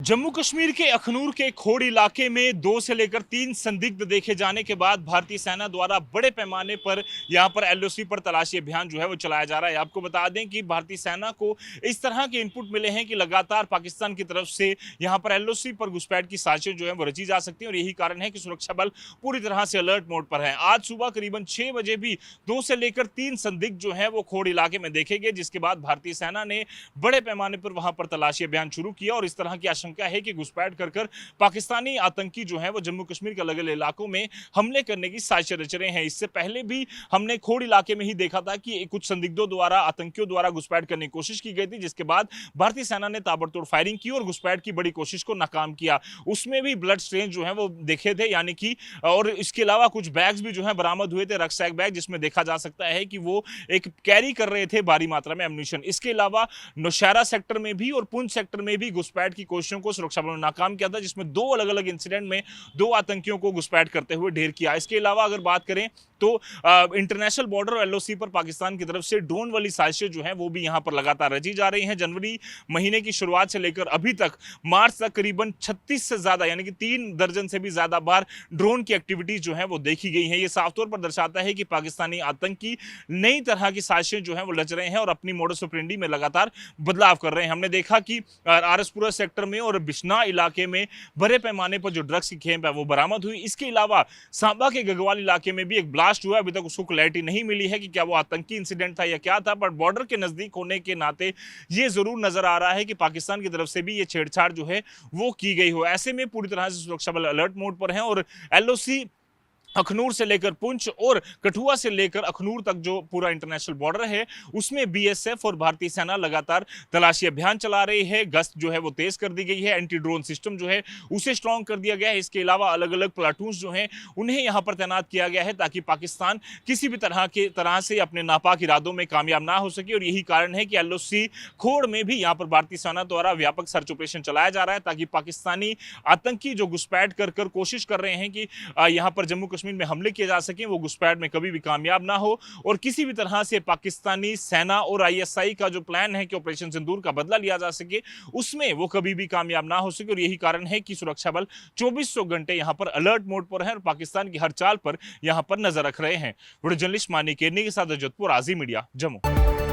जम्मू कश्मीर के अखनूर के खोड़ इलाके में 2 से लेकर 3 संदिग्ध देखे जाने के बाद भारतीय सेना द्वारा बड़े पैमाने पर यहां पर एलओसी पर तलाशी अभियान जो है वो चलाया जा रहा है। आपको बता दें कि भारतीय सेना को इस तरह के इनपुट मिले हैं कि लगातार पाकिस्तान की तरफ से यहां पर एलओसी पर घुसपैठ की साजिशें जो है वो रची जा सकती है और यही कारण है कि सुरक्षा बल पूरी तरह से अलर्ट मोड पर है। आज सुबह करीबन 6 बजे भी 2 से लेकर 3 संदिग्ध जो है वो खोड़ इलाके में देखे गए, जिसके बाद भारतीय सेना ने बड़े पैमाने पर वहां पर तलाशी अभियान शुरू किया और इस तरह की आशंका है कि घुसपैठ कर पाकिस्तानी आतंकी जो है वो जम्मू कश्मीर के अलग अलग इलाकों में हमले करने की साजिश रच रहे हैं। इससे पहले भी हमने खोड़ इलाके में ही देखा था कि कुछ संदिग्धों द्वारा आतंकियों द्वारा घुसपैठ करने की कोशिश की गई थी, जिसके बाद भारतीय सेना ने ताबड़तोड़ फायरिंग की और घुसपैठ की बड़ी कोशिश को नाकाम किया। उसमें भी ब्लड स्ट्रेन जो है वो देखे थे, यानी कि और इसके अलावा कुछ बैग्स भी जो है बरामद हुए थे, रक्सैक बैग, जिसमें देखा जा सकता है कि वो एक कैरी कर रहे थे भारी मात्रा में एम्यूनिशन। इसके अलावा नौशहरा सेक्टर में भी और पुंछ सेक्टर में भी घुसपैठ की कोशिशों को सुरक्षा बलों ने नाकाम किया था, जिसमें 2 अलग अलग इंसिडेंट में 2 आतंकियों को घुसपैठ करते हुए ढेर किया। इसके अलावा अगर बात करें तो इंटरनेशनल बॉर्डर और एलओसी पर पाकिस्तान की तरफ से ड्रोन वाली साजिशें जो हैं वो भी यहां पर लगातार रची जा रही हैं। जनवरी महीने की शुरुआत से लेकर अभी तक मार्च तक करीबन 36 से ज्यादा यानी कि 3 दर्जन से भी ज्यादा बार ड्रोन की एक्टिविटीज जो है वो देखी गई है। ये साफ तौर पर दर्शाता है कि पाकिस्तानी आतंकी नई तरह की साजिशें जो है वो रच रहे हैं और अपनी मोडस ऑपरेंडी में लगातार बदलाव कर रहे हैं। हमने देखा कि आरएसपुरा सेक्टर में और बिश्ना इलाके में बड़े पैमाने पर जो ड्रग्स की खेप है वो बरामद हुई। इसके अलावा सांबा के गगवाल इलाके में भी एक ब्लास्ट हुआ। अभी तक उसको क्लैरिटी नहीं मिली है कि क्या वो आतंकी इंसिडेंट था या क्या था, पर बॉर्डर के नजदीक होने के नाते ये जरूर नजर आ रहा है कि पाकिस्तान की तरफ से भी ये छेड़छाड़ जो है वो की गई हो। ऐसे में पूरी तरह से सुरक्षा बल अलर्ट मोड पर है और एलओसी अखनूर से लेकर पुंछ और कठुआ से लेकर अखनूर तक जो पूरा इंटरनेशनल बॉर्डर है उसमें बीएसएफ और भारतीय सेना लगातार तलाशी अभियान चला रही है। गश्त जो है वो तेज कर दी गई है, एंटी ड्रोन सिस्टम जो है उसे स्ट्रांग कर दिया गया है। इसके अलावा अलग अलग प्लाटून्स जो हैं उन्हें यहां पर तैनात किया गया है ताकि पाकिस्तान किसी भी तरह से अपने नापाक इरादों में कामयाब ना हो सके। और यही कारण है कि एलओसी खोड़ में भी यहां पर भारतीय सेना द्वारा व्यापक सर्च ऑपरेशन चलाया जा रहा है ताकि पाकिस्तानी आतंकी जो घुसपैठ कर कोशिश कर रहे हैं कि यहां पर जम्मू कश्मीर में हमले किए जा सके, वो घुसपैठ में कभी भी कामयाब ना हो और किसी भी तरह से पाकिस्तानी सेना और आईएसआई का जो प्लान है कि ऑपरेशन सिंदूर का बदला लिया जा सके उसमें वो कभी भी कामयाब ना हो सके। और यही कारण है कि सुरक्षा बल 2400 घंटे यहां पर अलर्ट मोड पर है और पाकिस्तान की हर चाल पर यहां पर नजर रख रहे हैं। वीडियो जर्नलिस्ट मानी केरनी के साथ जतपुर आजी मीडिया जम्मू।